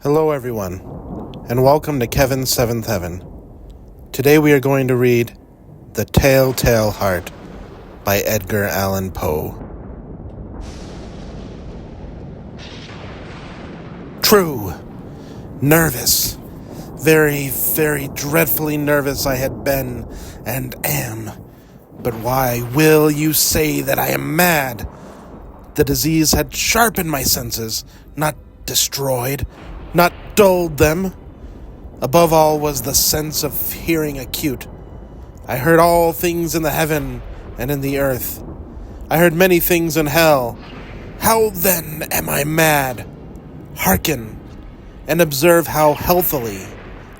Hello everyone, and welcome to Kevin's Seventh Heaven. Today we are going to read The Telltale Heart by Edgar Allan Poe. True. Nervous. Very, very dreadfully nervous I had been and am. But why will you say that I am mad? The disease had sharpened my senses, not destroyed, not dulled them. Above all was the sense of hearing acute. I heard all things in the heaven and in the earth. I heard many things in hell. How then am I mad? Hearken, and observe how healthily,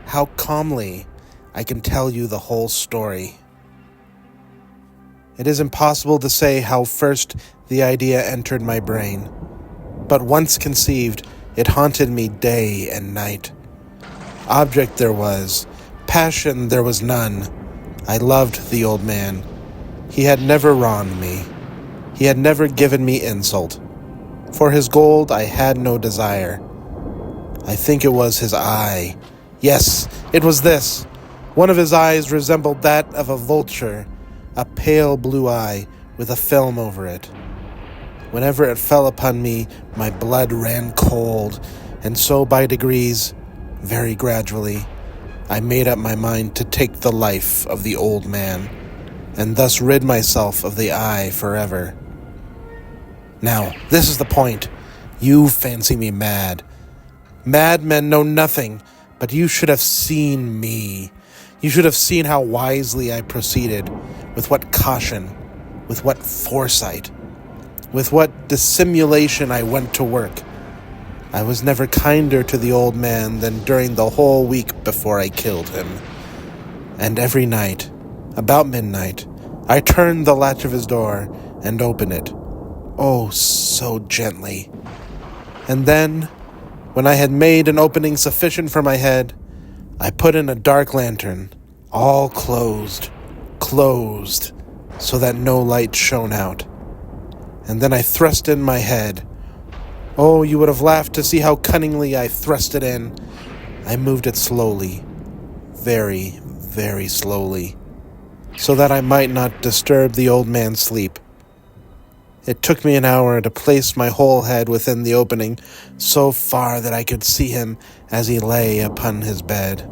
how calmly I can tell you the whole story. It is impossible to say how first the idea entered my brain, but once conceived, it haunted me day and night. Object there was, passion there was none. I loved the old man. He had never wronged me. He had never given me insult. For his gold I had no desire. I think it was his eye. Yes, it was this. One of his eyes resembled that of a vulture, a pale blue eye with a film over it. Whenever it fell upon me, my blood ran cold, and so by degrees, very gradually, I made up my mind to take the life of the old man, and thus rid myself of the eye forever. Now, this is the point. You fancy me mad. Madmen know nothing, but you should have seen me. You should have seen how wisely I proceeded, with what caution, with what foresight, with what dissimulation I went to work. I was never kinder to the old man than during the whole week before I killed him. And every night, about midnight, I turned the latch of his door and opened it. Oh, so gently. And then, when I had made an opening sufficient for my head, I put in a dark lantern, all closed, so that no light shone out. And then I thrust in my head. Oh, you would have laughed to see how cunningly I thrust it in. I moved it slowly, very, very slowly, so that I might not disturb the old man's sleep. It took me an hour to place my whole head within the opening, so far that I could see him as he lay upon his bed.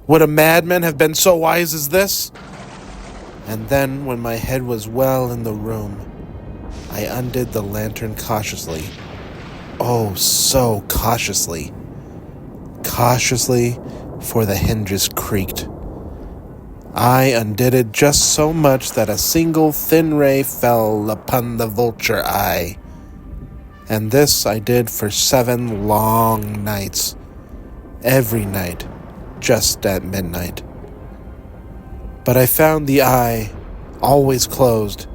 Would a madman have been so wise as this? And then, when my head was well in the room, I undid the lantern cautiously. Oh, so cautiously. Cautiously, for the hinges creaked. I undid it just so much that a single thin ray fell upon the vulture eye. And this I did for 7 long nights. Every night, just at midnight. But I found the eye always closed,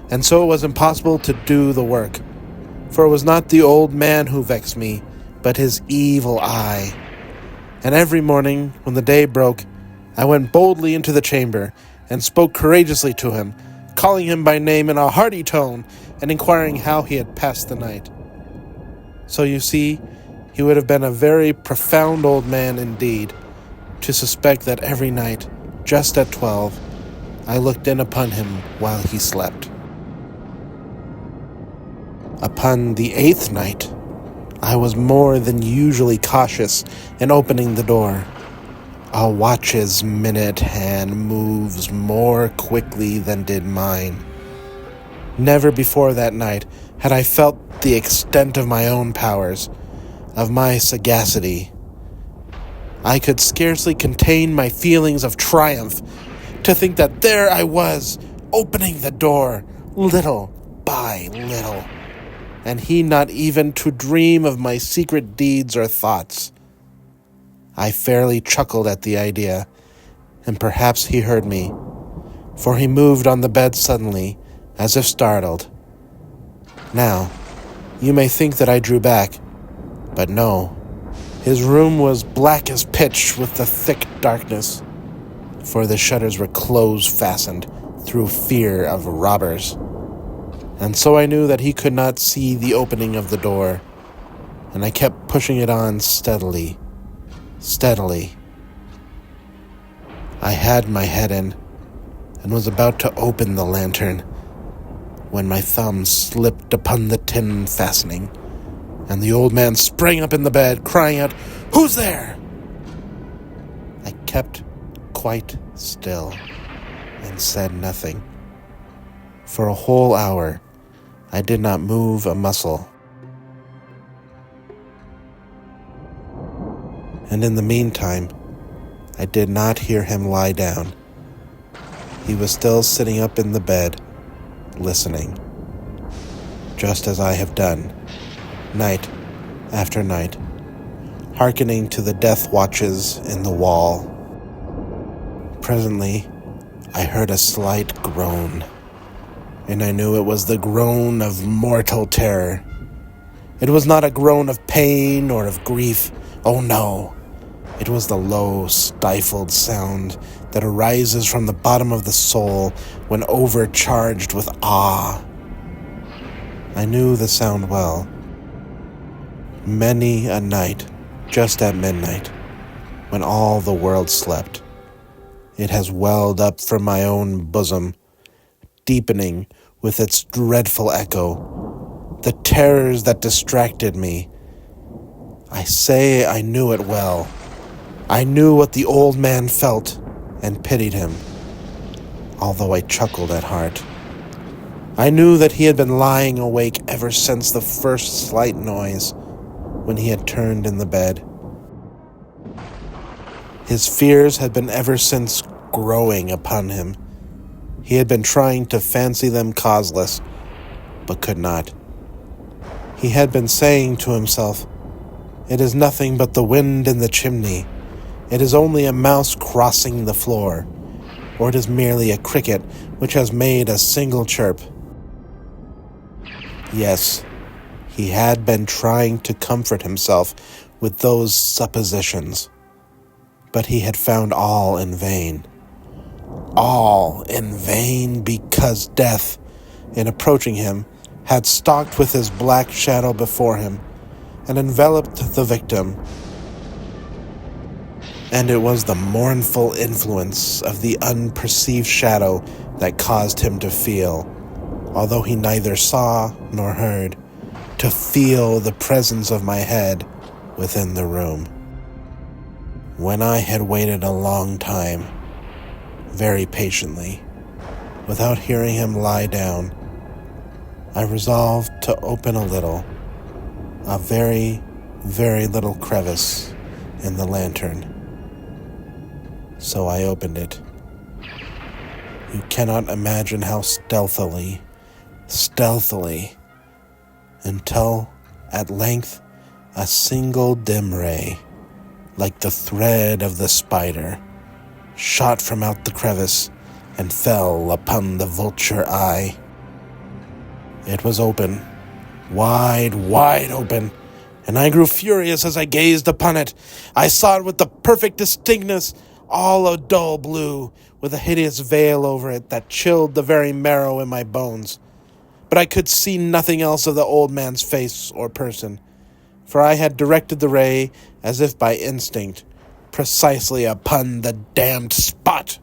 and so it was impossible to do the work. For it was not the old man who vexed me, but his evil eye. And every morning, when the day broke, I went boldly into the chamber, and spoke courageously to him, calling him by name in a hearty tone, and inquiring how he had passed the night. So you see, he would have been a very profound old man indeed, to suspect that every night, just at 12, I looked in upon him while he slept. Upon the 8th night, I was more than usually cautious in opening the door. A watch's minute hand moves more quickly than did mine. Never before that night had I felt the extent of my own powers, of my sagacity. I could scarcely contain my feelings of triumph to think that there I was, opening the door, little by little, and he not even to dream of my secret deeds or thoughts. I fairly chuckled at the idea, and perhaps he heard me, for he moved on the bed suddenly, as if startled. Now, you may think that I drew back, but no. His room was black as pitch with the thick darkness, for the shutters were close-fastened through fear of robbers. And so I knew that he could not see the opening of the door, and I kept pushing it on steadily. I had my head in and was about to open the lantern when my thumb slipped upon the tin fastening, and the old man sprang up in the bed, crying out, "Who's there?" I kept quite still and said nothing. For a whole hour, I did not move a muscle. And in the meantime, I did not hear him lie down. He was still sitting up in the bed, listening, just as I have done, night after night, hearkening to the death watches in the wall. Presently, I heard a slight groan, and I knew it was the groan of mortal terror. It was not a groan of pain or of grief. Oh no! It was the low, stifled sound that arises from the bottom of the soul when overcharged with awe. I knew the sound well. Many a night, just at midnight, when all the world slept, it has welled up from my own bosom, deepening with its dreadful echo the terrors that distracted me. I say I knew it well. I knew what the old man felt and pitied him, although I chuckled at heart. I knew that he had been lying awake ever since the first slight noise when he had turned in the bed. His fears had been ever since growing upon him. He had been trying to fancy them causeless, but could not. He had been saying to himself, "It is nothing but the wind in the chimney. It is only a mouse crossing the floor, or it is merely a cricket which has made a single chirp." Yes, he had been trying to comfort himself with those suppositions, but he had found all in vain. All in vain, because death, in approaching him, had stalked with his black shadow before him and enveloped the victim. And it was the mournful influence of the unperceived shadow that caused him to feel, although he neither saw nor heard, to feel the presence of my head within the room. When I had waited a long time, very patiently, without hearing him lie down, I resolved to open a very, very little crevice in the lantern. So I opened it. You cannot imagine how stealthily, until at length a single dim ray, like the thread of the spider, shot from out the crevice and fell upon the vulture eye. It was open, wide open, and I grew furious as I gazed upon it. I saw it with the perfect distinctness, all a dull blue, with a hideous veil over it that chilled the very marrow in my bones. But I could see nothing else of the old man's face or person, for I had directed the ray, as if by instinct, precisely upon the damned spot.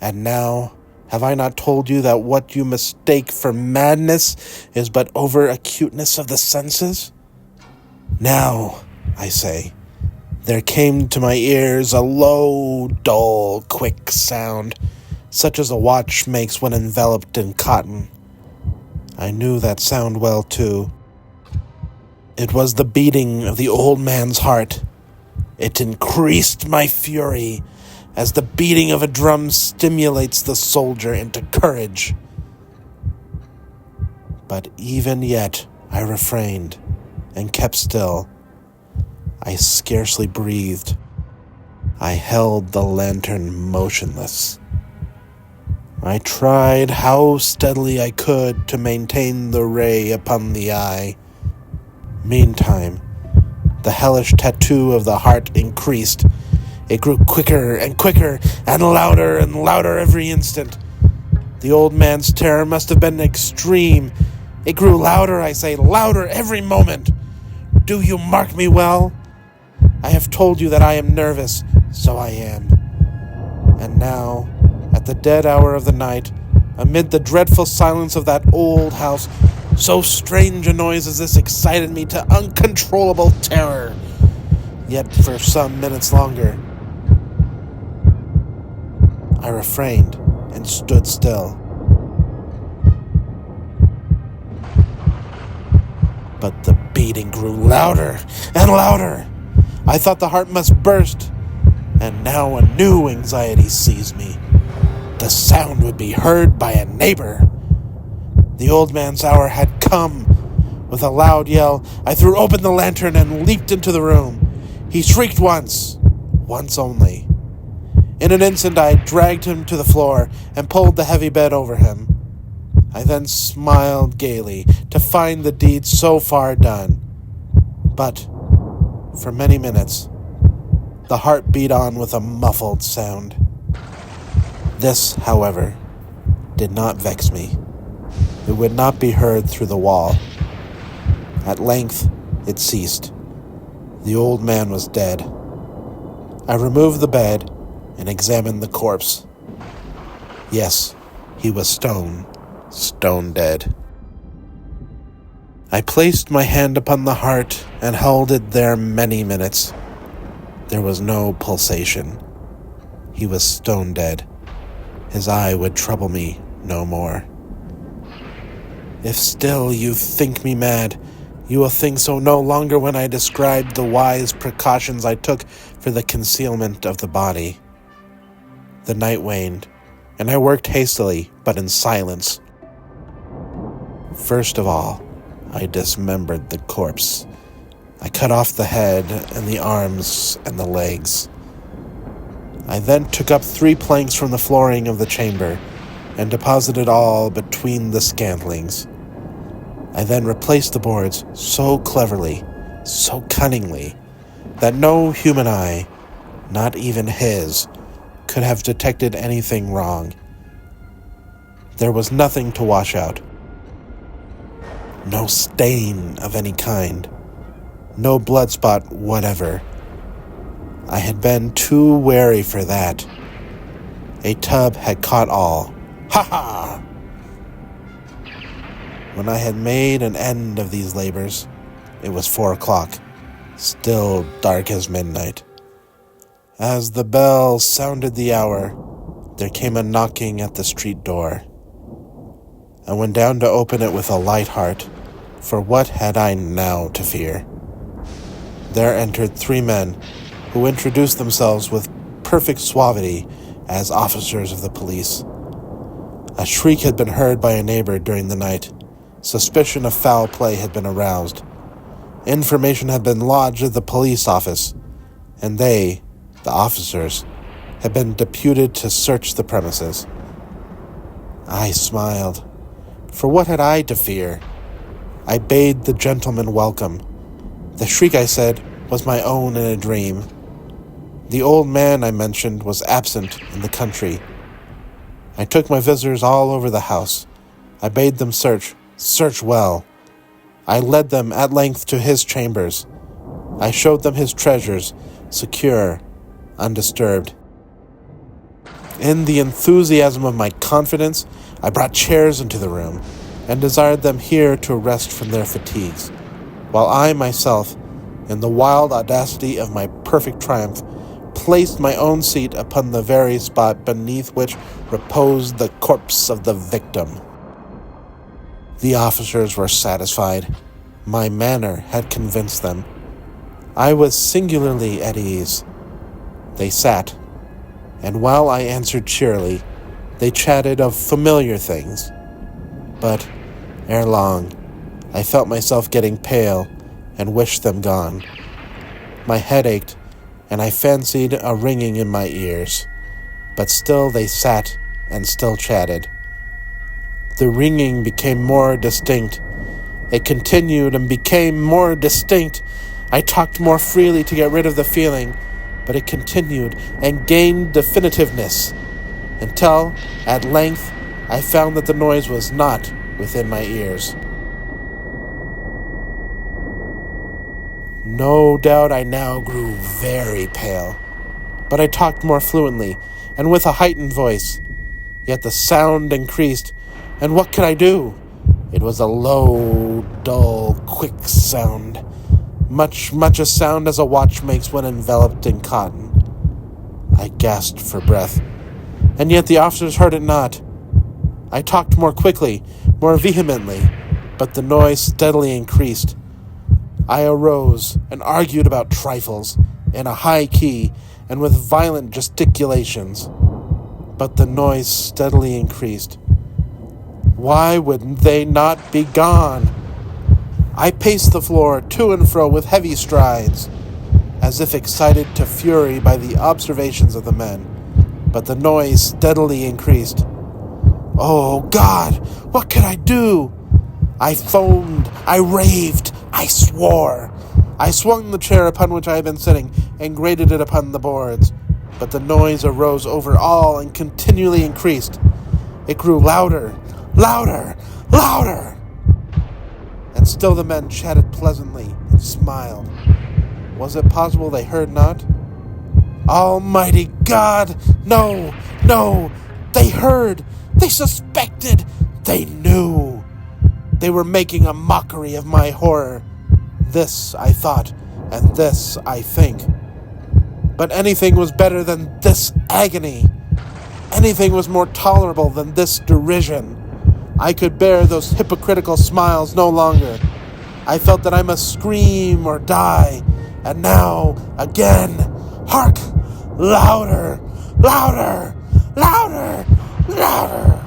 And now, have I not told you that what you mistake for madness is but over-acuteness of the senses? Now, I say, there came to my ears a low, dull, quick sound, such as a watch makes when enveloped in cotton. I knew that sound well, too. It was the beating of the old man's heart. It increased my fury, as the beating of a drum stimulates the soldier into courage. But even yet I refrained and kept still. I scarcely breathed. I held the lantern motionless. I tried how steadily I could to maintain the ray upon the eye. Meantime, the hellish tattoo of the heart increased. It grew quicker and quicker and louder every instant. The old man's terror must have been extreme, It grew louder, I say, louder every moment. Do you mark me well? I have told you that I am nervous, so I am. And now, at the dead hour of the night, amid the dreadful silence of that old house, so strange a noise as this excited me to uncontrollable terror. Yet for some minutes longer, I refrained and stood still. But the beating grew louder and louder. I thought the heart must burst, and now a new anxiety seized me. The sound would be heard by a neighbor. The old man's hour had come. With a loud yell, I threw open the lantern and leaped into the room. He shrieked once only. In an instant, I dragged him to the floor and pulled the heavy bed over him. I then smiled gaily to find the deed so far done. But for many minutes, the heart beat on with a muffled sound. This, however, did not vex me. It would not be heard through the wall. At length, it ceased. The old man was dead. I removed the bed and examined the corpse. Yes, he was stone dead. I placed my hand upon the heart and held it there many minutes. There was no pulsation. He was stone dead. His eye would trouble me no more. If still you think me mad, you will think so no longer when I describe the wise precautions I took for the concealment of the body. The night waned, and I worked hastily, but in silence. First of all, I dismembered the corpse. I cut off the head and the arms and the legs. I then took up 3 planks from the flooring of the chamber and deposited all between the scantlings. I then replaced the boards so cleverly, so cunningly, that no human eye, not even his, could have detected anything wrong. There was nothing to wash out. No stain of any kind. No blood spot whatever. I had been too wary for that. A tub had caught all. Ha ha! When I had made an end of these labors, it was 4 o'clock, still dark as midnight. As the bell sounded the hour, there came a knocking at the street door. I went down to open it with a light heart, for what had I now to fear? There entered 3 men, who introduced themselves with perfect suavity as officers of the police. A shriek had been heard by a neighbor during the night. Suspicion of foul play had been aroused. Information had been lodged at the police office, and they, the officers, had been deputed to search the premises. I smiled, for what had I to fear? I bade the gentleman welcome. The shriek, I said, was my own in a dream. The old man I mentioned was absent in the country. I took my visitors all over the house. I bade them search well. I led them at length to his chambers. I showed them his treasures, secure, undisturbed. In the enthusiasm of my confidence, I brought chairs into the room and desired them here to rest from their fatigues, while I myself, in the wild audacity of my perfect triumph, placed my own seat upon the very spot beneath which reposed the corpse of the victim. The officers were satisfied. My manner had convinced them. I was singularly at ease. They sat, and while I answered cheerily, they chatted of familiar things. But, ere long, I felt myself getting pale and wished them gone. My head ached, and I fancied a ringing in my ears. But still they sat and still chatted. The ringing became more distinct. It continued and became more distinct. I talked more freely to get rid of the feeling, but it continued and gained definitiveness, until, at length, I found that the noise was not within my ears. No doubt I now grew very pale, but I talked more fluently and with a heightened voice. Yet the sound increased, and what could I do? It was a low, dull, quick sound, much a sound as a watch makes when enveloped in cotton. I gasped for breath, and yet the officers heard it not. I talked more quickly, more vehemently, but the noise steadily increased. I arose and argued about trifles, in a high key and with violent gesticulations, but the noise steadily increased. Why would they not be gone? I paced the floor to and fro with heavy strides, as if excited to fury by the observations of the men, but the noise steadily increased. Oh, God, what could I do? I foamed, I raved, I swore. I swung the chair upon which I had been sitting and grated it upon the boards, but the noise arose over all and continually increased. It grew louder, louder, louder. And still the men chatted pleasantly and smiled. Was it possible they heard not? Almighty God! No! They heard! They suspected! They knew! They were making a mockery of my horror. This I thought, and this I think. But anything was better than this agony. Anything was more tolerable than this derision. I could bear those hypocritical smiles no longer. I felt that I must scream or die. And now, again, hark! Louder! Louder! Louder! Louder!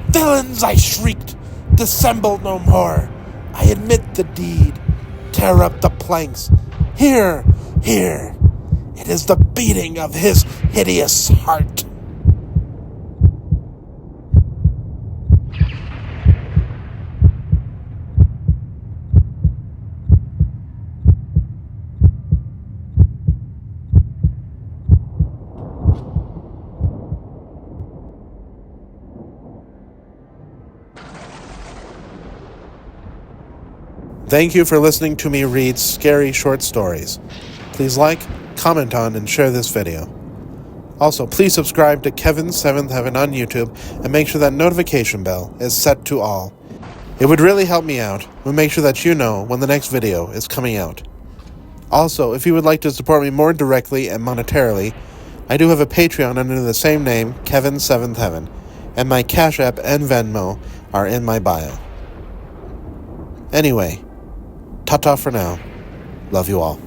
Villains, I shrieked. Dissemble no more. I admit the deed. Tear up the planks. Here! It is the beating of his hideous heart. Thank you for listening to me read scary short stories. Please like, comment on, and share this video. Also, please subscribe to Kevin's Seventh Heaven on YouTube and make sure that notification bell is set to all. It would really help me out. We'll make sure that you know when the next video is coming out. Also, if you would like to support me more directly and monetarily, I do have a Patreon under the same name, Kevin's Seventh Heaven, and my CashApp and Venmo are in my bio. Anyway, ta-ta for now. Love you all.